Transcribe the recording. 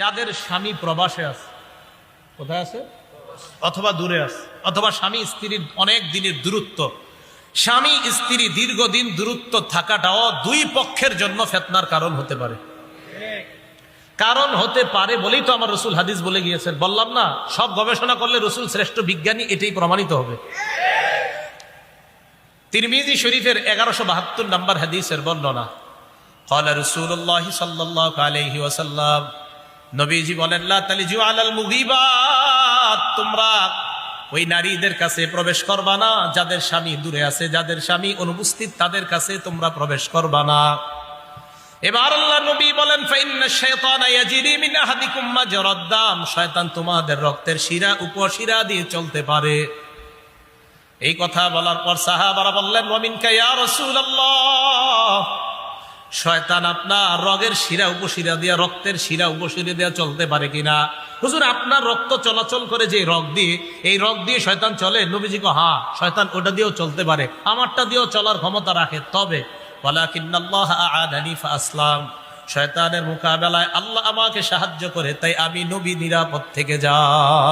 যাদের স্বামী প্রবাসে আছে, কোথায় আছে, অথবা দূরে আছে, অথবা স্বামী স্ত্রীর অনেক দিনের দূরত্ব, স্বামী স্ত্রী দীর্ঘদিন দূরত্ব থাকাটাও দুই পক্ষের জন্য ফিতনার কারণ হতে পারে। কারণ হতে পারে বলেই তো আমার রসুল হাদিস বলে গিয়েছেন। বললাম না, সব গবেষণা করলে রসুল শ্রেষ্ঠ বিজ্ঞানী, এটাই প্রমাণিত হবে। তিরমিজি শরীফের 1172 নম্বর হাদিসের বর্ণনা, قال رسول الله صلى الله عليه وسلم, নবীজি বলেন, লা তালিজু আলাল মুগিবাত, তোমরা ওই নারীদের কাছে প্রবেশ করবা না যাদের স্বামী দূরে আছে, যাদের স্বামী অনুপস্থিত, তাদের কাছে তোমরা প্রবেশ করবা না। এবার আল্লাহ নবী বলেন, ফাইন্না শাইতানা ইয়াজরি মিন আহাদিকুম মাজরাদ দাম, শয়তান তোমাদের রক্তের শিরা উপশিরা দিয়ে চলতে পারে। এই কথা বলার পর সাহাবারা বললেন, ওয়া মিনকা ইয়া রাসূলুল্লাহ, শয়তান আপনার রগের শিরা উপশিরা দিয়া, রক্তের শিরা উপশিরা দিয়া চলতে পারে কিনা? হুজুর, আপনার রক্ত চলাচল করে যে রগ দিয়ে, এই রগ দিয়ে শয়তান চলে? নবীজি কো, হ্যাঁ, শয়তান ওটা দিয়েও চলতে পারে, আমারটা দিয়েও চলার ক্ষমতা রাখে। তবে ওয়ালাকিন্নাল্লাহ আ'আদানি ফাআসলাম, শয়তানের মোকাবেলায় আল্লাহ আমাকে সাহায্য করে, তাই আমি নবী নিরাপদ থেকে যাই।